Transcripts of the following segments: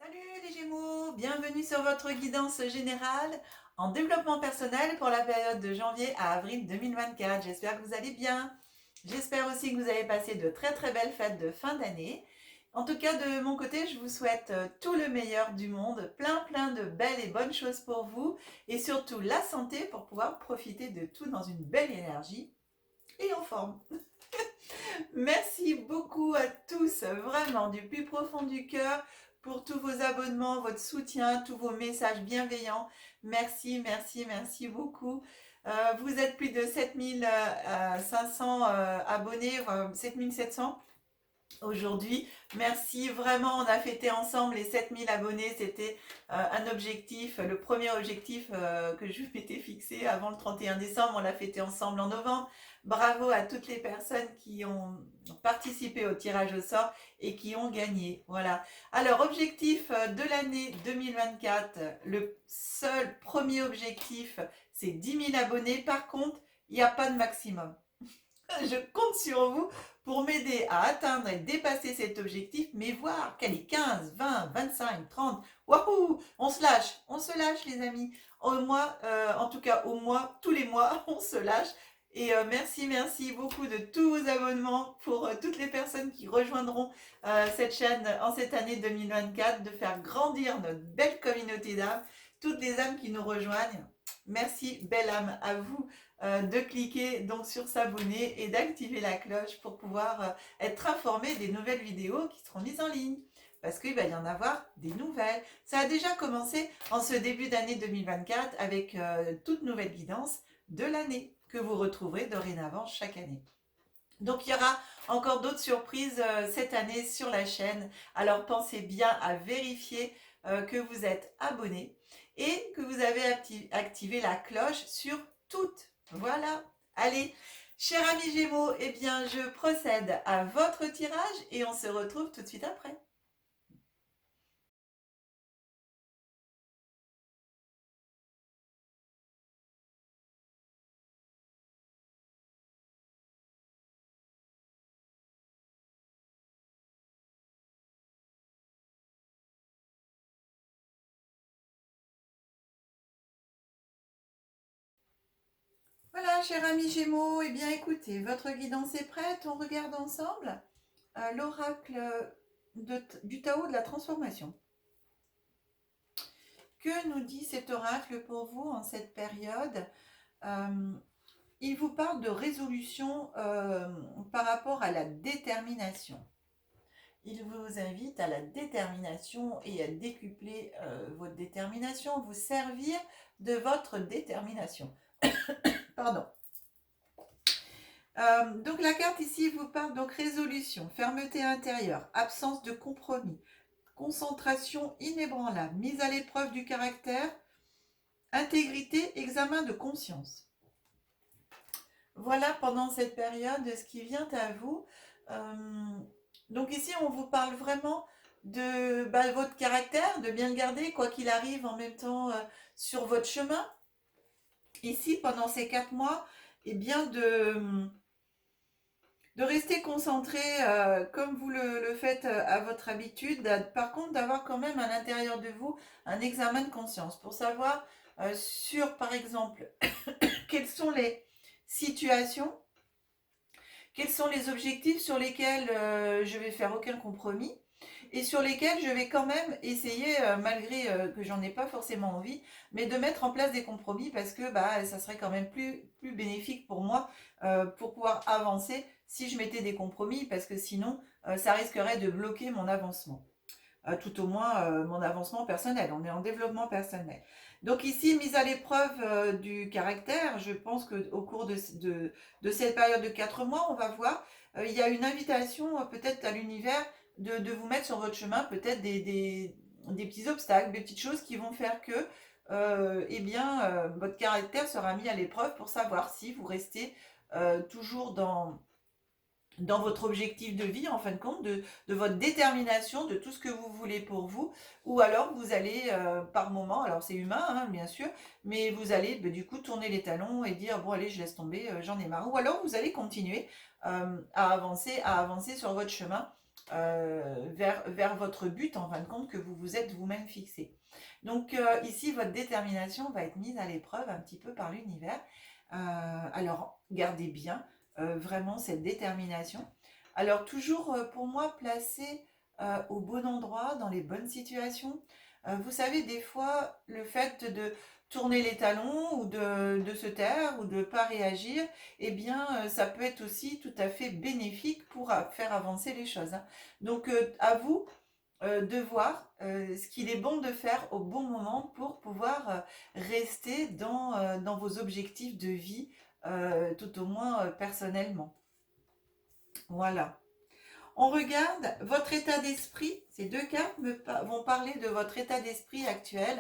Salut les Gémeaux, bienvenue sur votre guidance générale en développement personnel pour la période de janvier à avril 2024. J'espère que vous allez bien. J'espère aussi que vous avez passé de très très belles fêtes de fin d'année. En tout cas, de mon côté, je vous souhaite tout le meilleur du monde, plein de belles et bonnes choses pour vous et surtout la santé pour pouvoir profiter de tout dans une belle énergie et en forme. Merci beaucoup à tous, vraiment du plus profond du cœur, pour tous vos abonnements, votre soutien, tous vos messages bienveillants. Merci beaucoup. Vous êtes plus de 7500 abonnés, 7700 aujourd'hui. Merci, vraiment, on a fêté ensemble les 7000 abonnés. C'était un objectif, le premier objectif que je m'étais fixé avant le 31 décembre. On l'a fêté ensemble en novembre. Bravo à toutes les personnes qui ont participé au tirage au sort et qui ont gagné. Voilà. Alors, objectif de l'année 2024, le seul premier objectif, c'est 10 000 abonnés. Par contre, il n'y a pas de maximum. Je compte sur vous pour m'aider à atteindre et dépasser cet objectif, mais voir quel est 15, 20, 25, 30. Wahou! On se lâche les amis. Au mois, en tout cas au mois, tous les mois, on se lâche. Et merci beaucoup de tous vos abonnements pour toutes les personnes qui rejoindront cette chaîne en cette année 2024, de faire grandir notre belle communauté d'âmes, toutes les âmes qui nous rejoignent. Merci, belle âme, à vous de cliquer donc sur s'abonner et d'activer la cloche pour pouvoir être informé des nouvelles vidéos qui seront mises en ligne. Parce qu'il va y en avoir des nouvelles. Ça a déjà commencé en ce début d'année 2024 avec toute nouvelle guidance de l'année que vous retrouverez dorénavant chaque année. Donc il y aura encore d'autres surprises cette année sur la chaîne. Alors pensez bien à vérifier que vous êtes abonné et que vous avez activé la cloche sur toutes. Voilà. Allez, chers amis Gémeaux, eh bien je procède à votre tirage et on se retrouve tout de suite après. Voilà, chers amis Gémeaux, eh bien écoutez, votre guidance est prête. On regarde ensemble l'oracle du Tao de la transformation. Que nous dit cet oracle pour vous en cette période? Il vous parle de résolution par rapport à la détermination. Il vous invite à la détermination et à décupler votre détermination, vous servir de votre détermination. Pardon. Donc la carte ici vous parle donc résolution, fermeté intérieure, absence de compromis, concentration inébranlable, mise à l'épreuve du caractère, intégrité, examen de conscience. Voilà pendant cette période ce qui vient à vous. Donc ici on vous parle vraiment de votre caractère, de bien le garder quoi qu'il arrive en même temps sur votre chemin. Ici pendant ces 4 mois, et bien de rester concentré comme vous le faites à votre habitude. Par contre d'avoir quand même à l'intérieur de vous un examen de conscience pour savoir sur par exemple quelles sont les situations, quels sont les objectifs sur lesquels je vais faire aucun compromis et sur lesquels je vais quand même essayer, malgré que j'en ai pas forcément envie, mais de mettre en place des compromis parce que ça serait quand même plus bénéfique pour moi pour pouvoir avancer si je mettais des compromis parce que sinon ça risquerait de bloquer mon avancement. Tout au moins mon avancement personnel. On est en développement personnel. Donc ici, mise à l'épreuve du caractère, je pense qu'au cours de cette période de 4 mois, on va voir, il y a une invitation peut-être à l'univers de vous mettre sur votre chemin peut-être des petits obstacles, des petites choses qui vont faire que votre caractère sera mis à l'épreuve pour savoir si vous restez toujours dans votre objectif de vie, en fin de compte, de votre détermination, de tout ce que vous voulez pour vous, ou alors vous allez par moment, alors c'est humain hein, bien sûr, mais vous allez du coup tourner les talons et dire bon allez je laisse tomber, j'en ai marre, ou alors vous allez continuer à avancer sur votre chemin vers votre but, en fin de compte, que vous vous êtes vous-même fixé. Donc ici, votre détermination va être mise à l'épreuve un petit peu par l'univers. Alors, gardez bien vraiment cette détermination. Alors, toujours pour moi, placée au bon endroit, dans les bonnes situations. Vous savez, des fois, le fait de tourner les talons ou de se taire ou de ne pas réagir, eh bien, ça peut être aussi tout à fait bénéfique pour faire avancer les choses, hein. Donc, à vous de voir ce qu'il est bon de faire au bon moment pour pouvoir rester dans vos objectifs de vie, tout au moins personnellement. Voilà. On regarde votre état d'esprit. Ces deux cartes vont parler de votre état d'esprit actuel,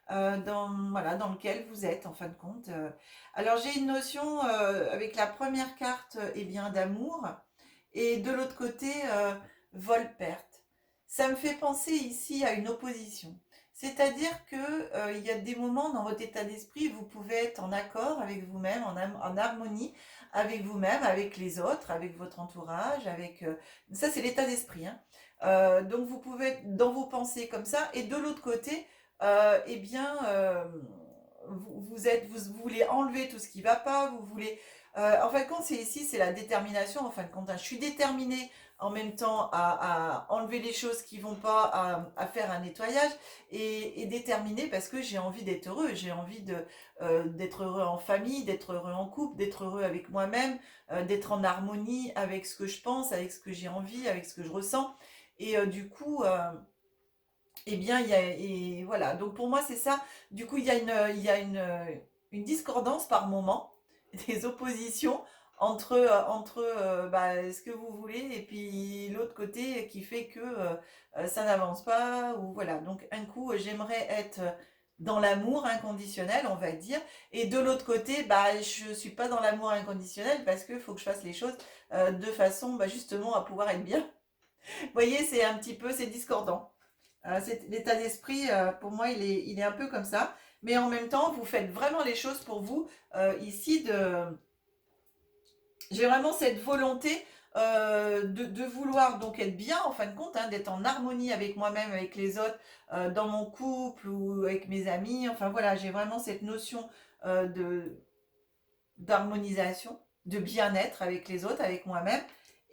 voilà, dans lequel vous êtes en fin de compte. Alors j'ai une notion avec la première carte eh bien d'amour et de l'autre côté vol-perte. Ça me fait penser ici à une opposition. C'est-à-dire que il y a des moments dans votre état d'esprit, vous pouvez être en accord avec vous-même, en harmonie avec vous-même, avec les autres, avec votre entourage, avec ça c'est l'état d'esprit, hein. Donc vous pouvez être dans vos pensées comme ça, et de l'autre côté, eh bien, vous voulez enlever tout ce qui ne va pas, vous voulez. En fin de compte, c'est la détermination. En fin de compte, hein. Je suis déterminée en même temps à enlever les choses qui ne vont pas, à faire un nettoyage, et déterminée parce que j'ai envie d'être heureux. J'ai envie d'être heureux en famille, d'être heureux en couple, d'être heureux avec moi-même, d'être en harmonie avec ce que je pense, avec ce que j'ai envie, avec ce que je ressens. Et du coup, eh bien, et voilà. Donc pour moi, c'est ça. Du coup, il y a une discordance par moment, des oppositions entre bah, ce que vous voulez et puis l'autre côté qui fait que ça n'avance pas. Ou voilà. Donc un coup, j'aimerais être dans l'amour inconditionnel, on va dire. Et de l'autre côté, bah, je ne suis pas dans l'amour inconditionnel parce qu'il faut que je fasse les choses de façon bah, justement à pouvoir être bien. Vous voyez, c'est un petit peu, c'est discordant. L'état d'esprit, pour moi, il est un peu comme ça. Mais en même temps, vous faites vraiment les choses pour vous. Ici, j'ai vraiment cette volonté de vouloir donc être bien, en fin de compte, hein, d'être en harmonie avec moi-même, avec les autres, dans mon couple ou avec mes amis. Enfin voilà, j'ai vraiment cette notion d'harmonisation, de bien-être avec les autres, avec moi-même.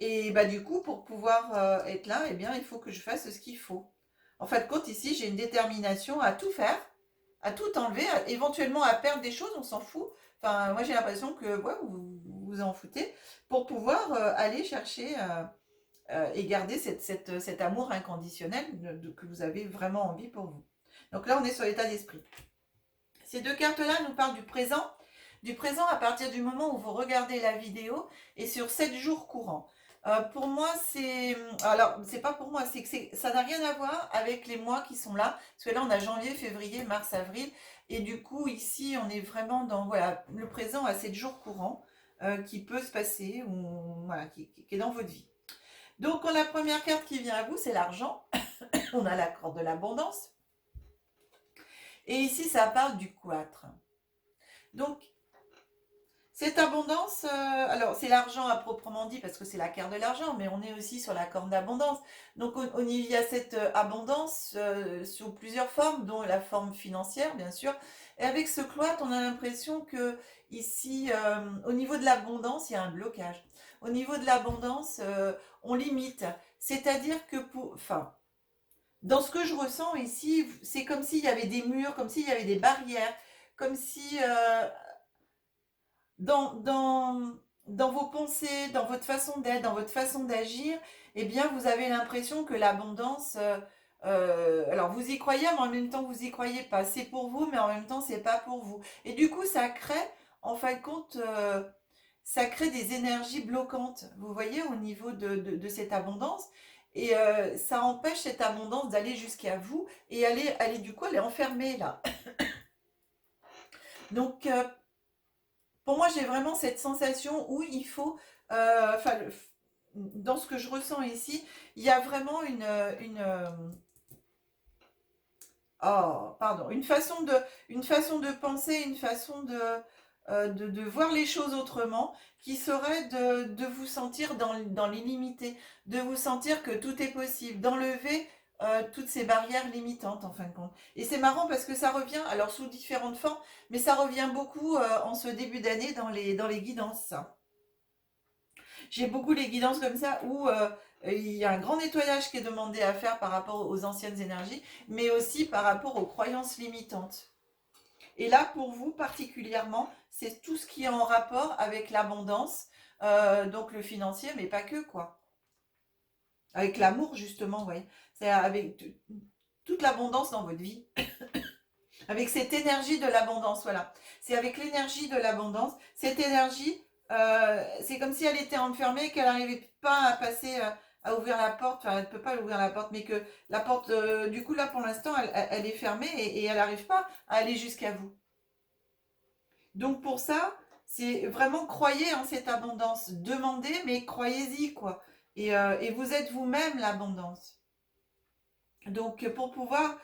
Et bah du coup, pour pouvoir être là, eh bien, il faut que je fasse ce qu'il faut. En fin de compte, ici, j'ai une détermination à tout faire, à tout enlever, éventuellement à perdre des choses, on s'en fout. Enfin, moi, j'ai l'impression que ouais, vous en foutez pour pouvoir aller chercher et garder cet amour inconditionnel que vous avez vraiment envie pour vous. Donc là, on est sur l'état d'esprit. Ces deux cartes-là nous parlent du présent à partir du moment où vous regardez la vidéo et sur 7 jours courants. Pour moi, alors, c'est pas pour moi, c'est que ça n'a rien à voir avec les mois qui sont là. Parce que là, on a janvier, février, mars, avril. Et du coup, ici, on est vraiment dans voilà, le présent à 7 jours courants qui peut se passer, ou voilà, qui est dans votre vie. Donc, la première carte qui vient à vous, c'est l'argent. On a la corde de l'abondance. Et ici, ça parle du 4. Donc, cette abondance, alors c'est l'argent à proprement dit parce que c'est la carte de l'argent, mais on est aussi sur la corde d'abondance. Donc il y a cette abondance sous plusieurs formes, dont la forme financière bien sûr. Et avec ce cloître, on a l'impression que ici, au niveau de l'abondance, il y a un blocage. Au niveau de l'abondance, on limite. C'est-à-dire que enfin, dans ce que je ressens ici, c'est comme s'il y avait des murs, comme s'il y avait des barrières, comme si dans vos pensées, dans votre façon d'être, dans votre façon d'agir, eh bien, vous avez l'impression que l'abondance, alors vous y croyez, mais en même temps, vous y croyez pas. C'est pour vous, mais en même temps, c'est pas pour vous. Et du coup, ça crée, en fin de compte, ça crée des énergies bloquantes, vous voyez, au niveau de cette abondance. Et ça empêche cette abondance d'aller jusqu'à vous et aller du coup, elle est enfermée là. Donc, pour moi, j'ai vraiment cette sensation où il faut, enfin, dans ce que je ressens ici, il y a vraiment oh, pardon, une façon de penser, une façon de, de voir les choses autrement, qui serait de vous sentir dans l'illimité, de vous sentir que tout est possible, d'enlever toutes ces barrières limitantes en fin de compte. Et c'est marrant parce que ça revient, alors sous différentes formes, mais ça revient beaucoup en ce début d'année dans les guidances, ça. J'ai beaucoup les guidances comme ça où il y a un grand nettoyage qui est demandé à faire par rapport aux anciennes énergies, mais aussi par rapport aux croyances limitantes. Et là, pour vous particulièrement, c'est tout ce qui est en rapport avec l'abondance, donc le financier, mais pas que, quoi. Avec l'amour, justement, oui. C'est avec toute l'abondance dans votre vie. Avec cette énergie de l'abondance, voilà. C'est avec l'énergie de l'abondance. Cette énergie, c'est comme si elle était enfermée, qu'elle n'arrivait pas à passer, à ouvrir la porte. Enfin, elle ne peut pas ouvrir la porte, mais que la porte, du coup, là, pour l'instant, elle est fermée et elle n'arrive pas à aller jusqu'à vous. Donc, pour ça, c'est vraiment croyez en cette abondance. Demandez, mais croyez-y, quoi. Et vous êtes vous-même l'abondance. Donc, pour pouvoir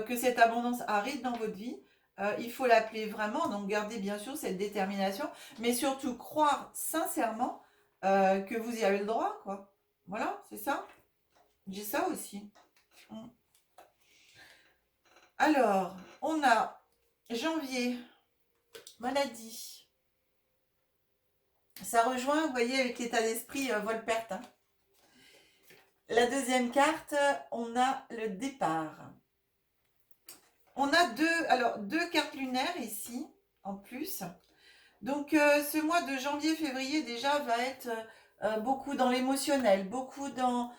que cette abondance arrive dans votre vie, il faut l'appeler vraiment. Donc, gardez bien sûr cette détermination, mais surtout croire sincèrement que vous y avez le droit, quoi. Voilà, c'est ça. J'ai ça aussi. Mm. Alors, on a janvier, maladie. Ça rejoint, vous voyez, avec l'état d'esprit Volperte. Hein. La deuxième carte, on a le départ. On a deux cartes lunaires ici, en plus. Donc, ce mois de janvier-février, déjà, va être beaucoup dans l'émotionnel, beaucoup dans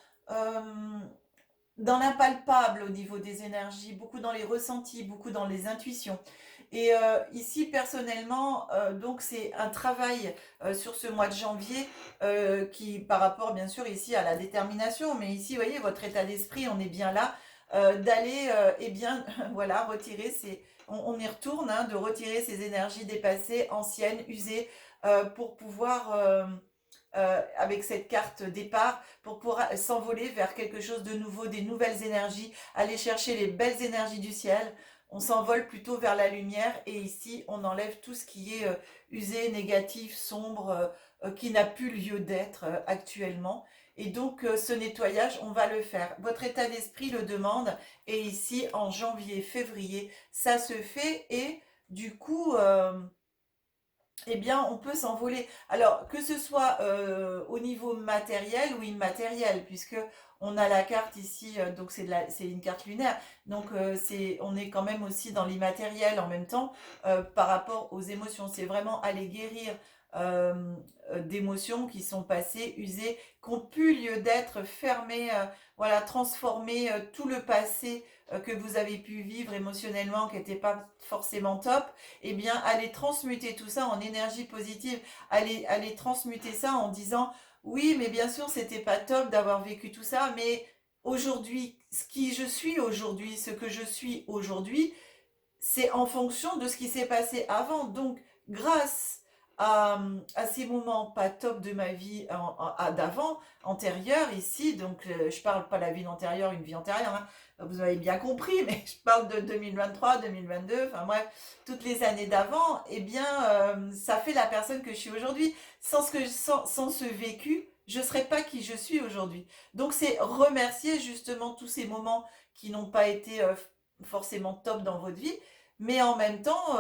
l'impalpable au niveau des énergies, beaucoup dans les ressentis, beaucoup dans les intuitions. Et ici, personnellement, donc c'est un travail sur ce mois de janvier qui, par rapport bien sûr ici à la détermination, mais ici, vous voyez, votre état d'esprit, on est bien là, d'aller, eh bien, voilà, retirer on y retourne, hein, de retirer ces énergies dépassées, anciennes, usées, pour pouvoir avec cette carte départ pour pouvoir s'envoler vers quelque chose de nouveau, des nouvelles énergies, aller chercher les belles énergies du ciel. On s'envole plutôt vers la lumière et ici on enlève tout ce qui est usé, négatif, sombre, qui n'a plus lieu d'être actuellement. Et donc ce nettoyage, on va le faire. Votre état d'esprit le demande et ici en janvier, février, ça se fait et du coup eh bien, on peut s'envoler. Alors, que ce soit au niveau matériel ou immatériel, puisque on a la carte ici, donc c'est une carte lunaire, donc on est quand même aussi dans l'immatériel en même temps par rapport aux émotions. C'est vraiment aller guérir d'émotions qui sont passées, usées, qui ont pu lieu d'être, fermées, voilà, transformer tout le passé que vous avez pu vivre émotionnellement, qui n'était pas forcément top eh bien, allez transmuter tout ça en énergie positive. Allez transmuter ça en disant, oui, mais bien sûr, c'était pas top d'avoir vécu tout ça, mais aujourd'hui, ce que je suis aujourd'hui, c'est en fonction de ce qui s'est passé avant. Donc, grâce à ces moments pas top de ma vie d'avant, antérieure ici, donc je parle pas de la vie antérieure, une vie antérieure, hein, vous avez bien compris, mais je parle de 2023, 2022, enfin bref, toutes les années d'avant, eh bien, ça fait la personne que je suis aujourd'hui. Sans ce vécu, je ne serais pas qui je suis aujourd'hui. Donc, c'est remercier justement tous ces moments qui n'ont pas été forcément top dans votre vie, mais en même temps,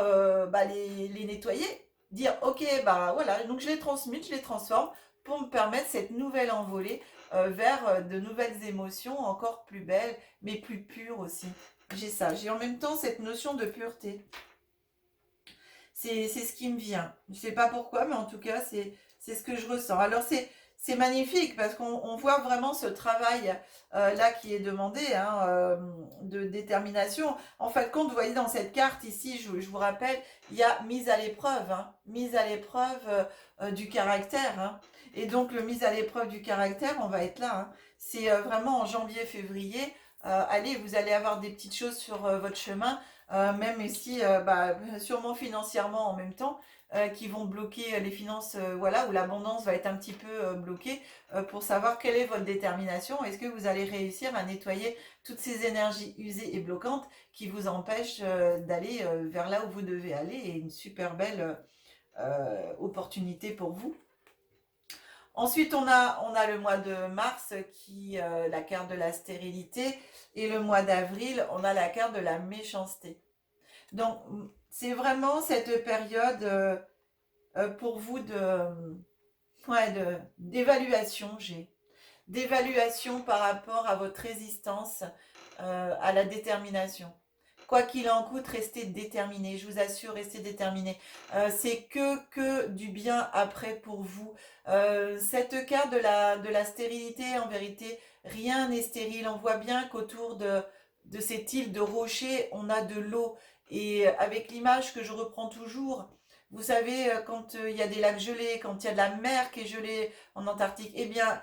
bah, les nettoyer, dire ok, bah voilà, donc je les transmute, je les transforme pour me permettre cette nouvelle envolée vers de nouvelles émotions encore plus belles, mais plus pures aussi. J'ai ça, j'ai en même temps cette notion de pureté. C'est ce qui me vient. Je ne sais pas pourquoi, mais en tout cas, c'est ce que je ressens. Alors, c'est magnifique parce qu'on voit vraiment ce travail là qui est demandé hein, de détermination. En fin de compte, vous voyez dans cette carte ici, je vous rappelle, il y a mise à l'épreuve, hein, mise à l'épreuve du caractère. Hein. Et donc, le mise à l'épreuve du caractère, on va être là. Hein. C'est vraiment en janvier, février. Allez, vous allez avoir des petites choses sur votre chemin même si bah, sûrement financièrement en même temps, qui vont bloquer les finances, voilà, où l'abondance va être un petit peu bloquée pour savoir quelle est votre détermination. Est-ce que vous allez réussir à nettoyer toutes ces énergies usées et bloquantes qui vous empêchent d'aller vers là où vous devez aller et une super belle opportunité pour vous. Ensuite, on a le mois de mars qui la carte de la stérilité et le mois d'avril, on a la carte de la méchanceté. Donc, c'est vraiment cette période pour vous d'évaluation, d'évaluation par rapport à votre résistance, à la détermination. Quoi qu'il en coûte, restez déterminé. Je vous assure, restez déterminé. C'est que du bien après pour vous. Cette carte de la stérilité, en vérité, rien n'est stérile. On voit bien qu'autour de cette île de rochers, on a de l'eau. Et avec l'image que je reprends toujours, vous savez, quand il y a des lacs gelés, quand il y a de la mer qui est gelée en Antarctique, eh bien,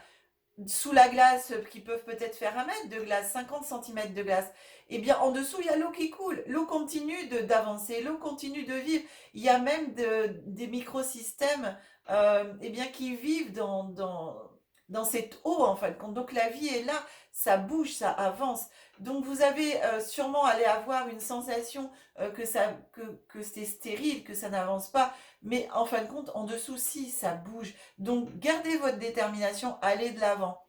sous la glace, qui peuvent peut-être faire 1 mètre de glace, 50 centimètres de glace, et bien en dessous, il y a l'eau qui coule. L'eau continue d'avancer, l'eau continue de vivre. Il y a même des microsystèmes eh bien, qui vivent dans cette eau, en fait. Donc la vie est là, ça bouge, ça avance. Donc vous avez sûrement allé avoir une sensation que c'est stérile, que ça n'avance pas. Mais en fin de compte, en dessous, si, ça bouge. Donc, gardez votre détermination, allez de l'avant.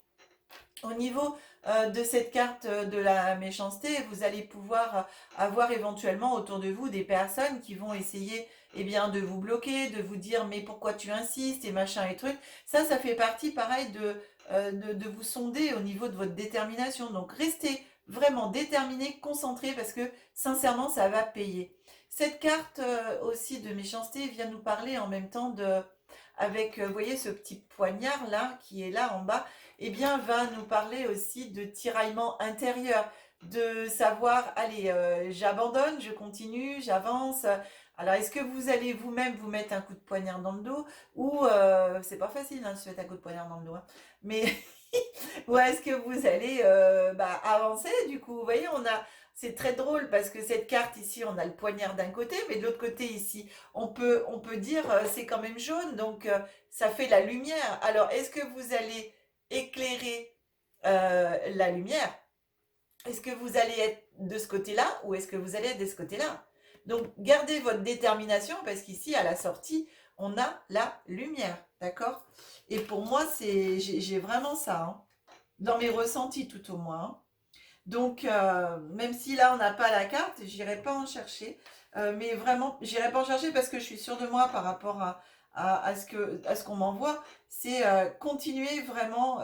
Au niveau de cette carte de la méchanceté, vous allez pouvoir avoir éventuellement autour de vous des personnes qui vont essayer eh bien, de vous bloquer, de vous dire mais pourquoi tu insistes et machin et truc. Ça fait partie pareil de vous sonder au niveau de votre détermination. Donc, restez vraiment déterminé, concentré parce que sincèrement, ça va payer. Cette carte aussi de méchanceté vient nous parler en même temps avec, vous voyez, ce petit poignard là qui est là en bas, eh bien, va nous parler aussi de tiraillement intérieur, de savoir, allez, j'abandonne, je continue, j'avance. Alors, est-ce que vous allez vous-même vous mettre un coup de poignard dans le dos ou c'est pas facile de se mettre un coup de poignard dans le dos, hein, mais ou est-ce que vous allez avancer du coup? Vous voyez, c'est très drôle parce que cette carte ici, on a le poignard d'un côté, mais de l'autre côté ici, on peut dire c'est quand même jaune, donc ça fait la lumière. Alors, est-ce que vous allez éclairer la lumière? Est-ce que vous allez être de ce côté-là ou est-ce que vous allez être de ce côté-là? Donc, gardez votre détermination parce qu'ici, à la sortie, on a la lumière, d'accord? Et pour moi, j'ai vraiment ça, hein, dans mes ressentis tout au moins, hein. Donc, même si là, on n'a pas la carte, j'irai pas en chercher. Mais vraiment, j'irai pas en chercher parce que je suis sûre de moi par rapport à ce qu'on m'envoie. C'est continuer vraiment.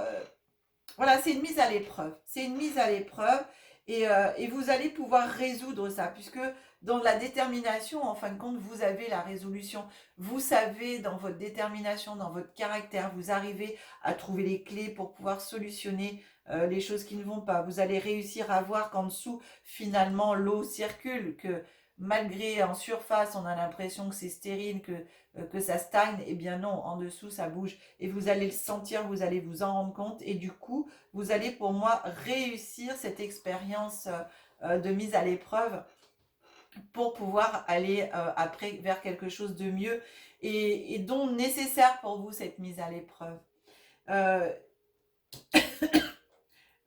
Voilà, c'est une mise à l'épreuve. C'est une mise à l'épreuve et vous allez pouvoir résoudre ça puisque dans la détermination, en fin de compte, vous avez la résolution. Vous savez, dans votre détermination, dans votre caractère, vous arrivez à trouver les clés pour pouvoir solutionner les choses qui ne vont pas. Vous allez réussir à voir qu'en dessous, finalement, l'eau circule, que malgré en surface, on a l'impression que c'est stérile, que ça stagne. Eh bien non, en dessous, ça bouge. Et vous allez le sentir, vous allez vous en rendre compte. Et du coup, vous allez pour moi réussir cette expérience de mise à l'épreuve pour pouvoir aller après vers quelque chose de mieux et donc nécessaire pour vous cette mise à l'épreuve.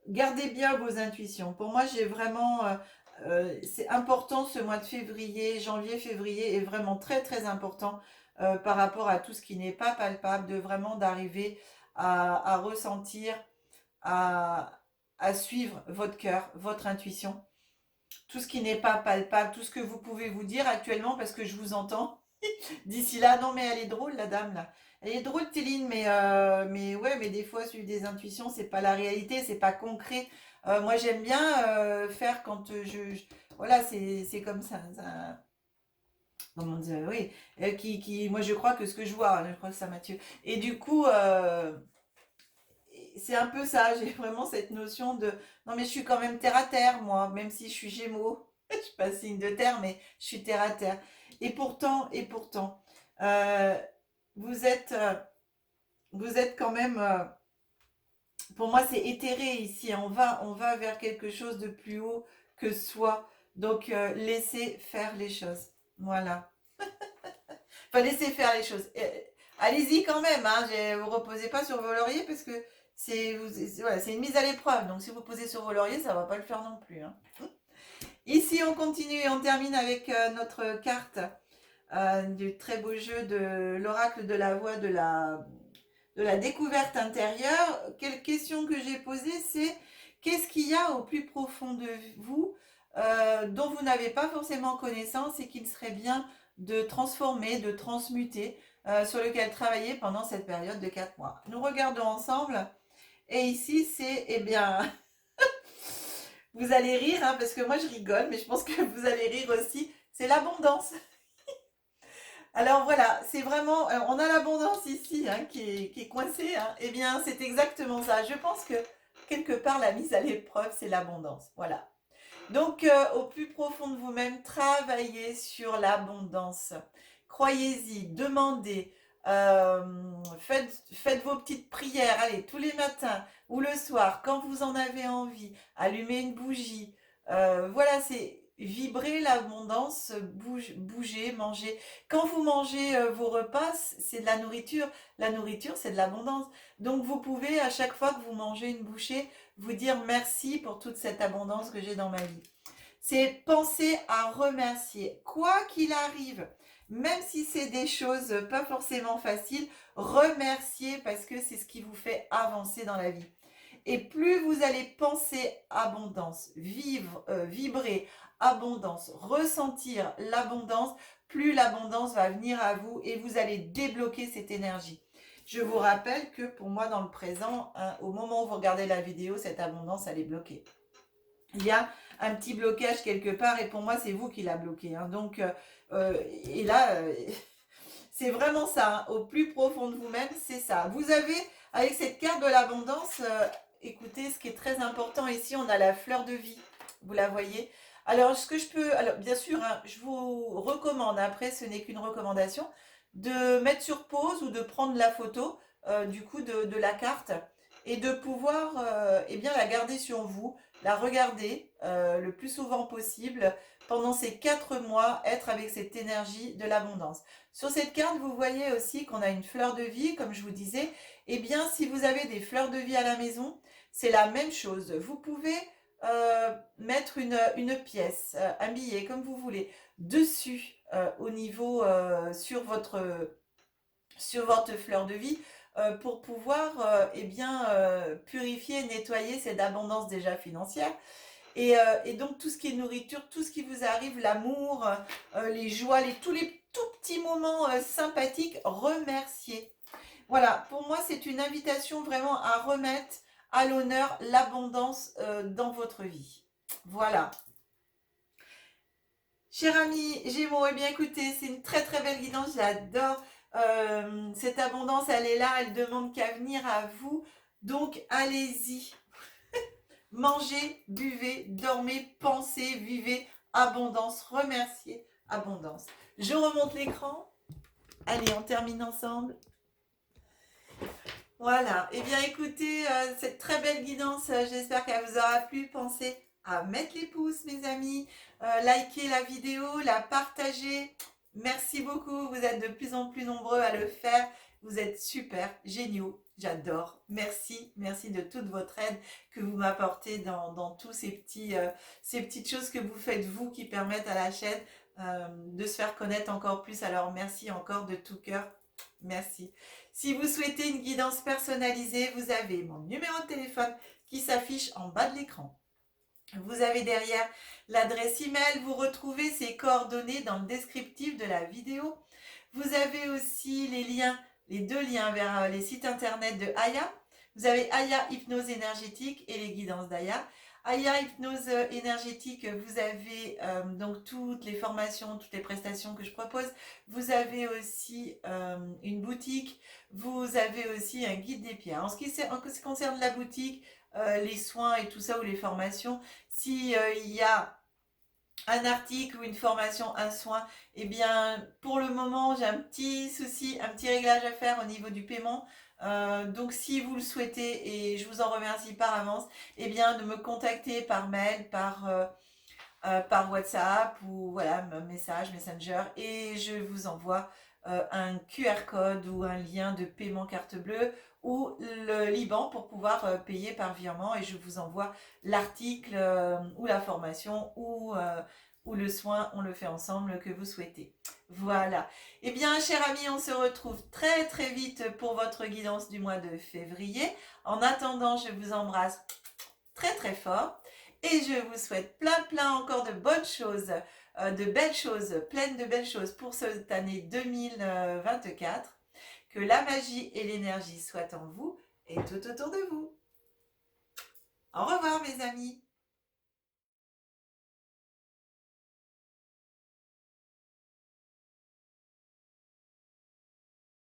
Gardez bien vos intuitions. Pour moi, j'ai vraiment... c'est important ce mois de février, janvier-février est vraiment très très important par rapport à tout ce qui n'est pas palpable, de vraiment d'arriver à ressentir, à, à suivre votre cœur, votre intuition, tout ce qui n'est pas palpable, tout ce que vous pouvez vous dire actuellement parce que je vous entends. D'ici là, non mais elle est drôle la dame là. Elle est drôle Téline, mais ouais, mais des fois suivre des intuitions, c'est pas la réalité, c'est pas concret. Moi j'aime bien faire quand voilà, c'est comme ça, comment dire, oui, moi je crois que ce que je vois, je crois que ça Mathieu. Et du coup, c'est un peu ça, j'ai vraiment cette notion de, non mais je suis quand même terre à terre moi, même si je suis Gémeaux, je suis pas signe de terre, mais je suis terre à terre. Et pourtant, euh, vous êtes, euh, vous êtes quand même, pour moi, c'est éthéré ici. On va vers quelque chose de plus haut que soi. Donc, laissez faire les choses. Voilà. Enfin, laissez faire les choses. Allez-y quand même. Hein. Vous reposez pas sur vos lauriers parce que voilà, c'est une mise à l'épreuve. Donc, si vous posez sur vos lauriers, ça va pas le faire non plus. Hein. Ici, on continue et on termine avec notre carte du très beau jeu de l'oracle de la voix de la découverte intérieure. Quelle question que j'ai posée, c'est qu'est-ce qu'il y a au plus profond de vous dont vous n'avez pas forcément connaissance et qu'il serait bien de transformer, de transmuter, sur lequel travailler pendant cette période de 4 mois. Nous regardons ensemble et ici c'est, eh bien, vous allez rire hein, parce que moi je rigole, mais je pense que vous allez rire aussi, c'est l'abondance. Alors voilà, c'est vraiment, on a l'abondance ici hein, qui est coincée. Hein. Eh bien, c'est exactement ça. Je pense que quelque part, la mise à l'épreuve, c'est l'abondance. Voilà. Donc, au plus profond de vous-même, travaillez sur l'abondance. Croyez-y, demandez, faites vos petites prières, allez, tous les matins ou le soir, quand vous en avez envie, allumez une bougie. Voilà, c'est vibrer l'abondance, bouger, manger. Quand vous mangez vos repas, c'est de la nourriture. La nourriture, c'est de l'abondance. Donc, vous pouvez, à chaque fois que vous mangez une bouchée, vous dire merci pour toute cette abondance que j'ai dans ma vie. C'est penser à remercier. Quoi qu'il arrive, même si c'est des choses pas forcément faciles, remercier parce que c'est ce qui vous fait avancer dans la vie. Et plus vous allez penser abondance, vibrer abondance, ressentir l'abondance, plus l'abondance va venir à vous et vous allez débloquer cette énergie. Je vous rappelle que pour moi, dans le présent, hein, au moment où vous regardez la vidéo, cette abondance, elle est bloquée. Il y a un petit blocage quelque part et pour moi, c'est vous qui l'a bloqué. Hein. Donc, et là, c'est vraiment ça. Hein. Au plus profond de vous-même, c'est ça. Vous avez, avec cette carte de l'abondance, écoutez, ce qui est très important ici, on a la fleur de vie. Vous la voyez? Alors, ce que je peux, alors bien sûr, hein, je vous recommande, après ce n'est qu'une recommandation, de mettre sur pause ou de prendre la photo du coup de la carte et de pouvoir eh bien, la garder sur vous, la regarder le plus souvent possible pendant ces 4 mois, être avec cette énergie de l'abondance. Sur cette carte, vous voyez aussi qu'on a une fleur de vie, comme je vous disais. Eh bien, si vous avez des fleurs de vie à la maison, c'est la même chose. Vous pouvez mettre une pièce, un billet, comme vous voulez, dessus, au niveau, sur votre fleur de vie, pour pouvoir eh bien, purifier, nettoyer cette abondance déjà financière. Et donc tout ce qui est nourriture, tout ce qui vous arrive, l'amour, les joies, tous les tout petits moments sympathiques, remerciez. Voilà, pour moi c'est une invitation vraiment à remettre à l'honneur l'abondance dans votre vie. Voilà. Cher ami Gémeaux, eh bien écoutez, c'est une très très belle guidance, j'adore. Cette abondance, elle est là, elle demande qu'à venir à vous. Donc allez-y, mangez, buvez, dormez, pensez, vivez, abondance, remerciez, abondance. Je remonte l'écran. Allez, on termine ensemble. Voilà. Eh bien, écoutez, cette très belle guidance, j'espère qu'elle vous aura plu. Pensez à mettre les pouces, mes amis, liker la vidéo, la partager. Merci beaucoup. Vous êtes de plus en plus nombreux à le faire. Vous êtes super, géniaux. J'adore. Merci. Merci de toute votre aide que vous m'apportez dans tous ces petites choses que vous faites, vous, qui permettent à la chaîne de se faire connaître encore plus. Alors, merci encore de tout cœur. Merci. Si vous souhaitez une guidance personnalisée, vous avez mon numéro de téléphone qui s'affiche en bas de l'écran. Vous avez derrière l'adresse email, vous retrouvez ces coordonnées dans le descriptif de la vidéo. Vous avez aussi les liens, les 2 liens vers les sites internet de Aya. Vous avez Aya Hypnose énergétique et les guidances d'Aya. Aya Hypnose énergétique, vous avez donc toutes les formations, toutes les prestations que je propose. Vous avez aussi une boutique. Vous avez aussi un guide des pierres. En ce qui concerne la boutique, les soins et tout ça, ou les formations, si il y a un article ou une formation, un soin, eh bien pour le moment j'ai un petit souci, un petit réglage à faire au niveau du paiement. Donc si vous le souhaitez, et je vous en remercie par avance, eh bien de me contacter par mail, par WhatsApp ou voilà, message, Messenger, et je vous envoie un QR code ou un lien de paiement carte bleue ou le Liban pour pouvoir payer par virement, et je vous envoie l'article ou la formation ou le soin, on le fait ensemble que vous souhaitez. Voilà. Eh bien, chers amis, on se retrouve très très vite pour votre guidance du mois de février. En attendant, je vous embrasse très très fort et je vous souhaite plein encore de bonnes choses, de belles choses, pleines de belles choses pour cette année 2024. Que la magie et l'énergie soient en vous et tout autour de vous. Au revoir mes amis.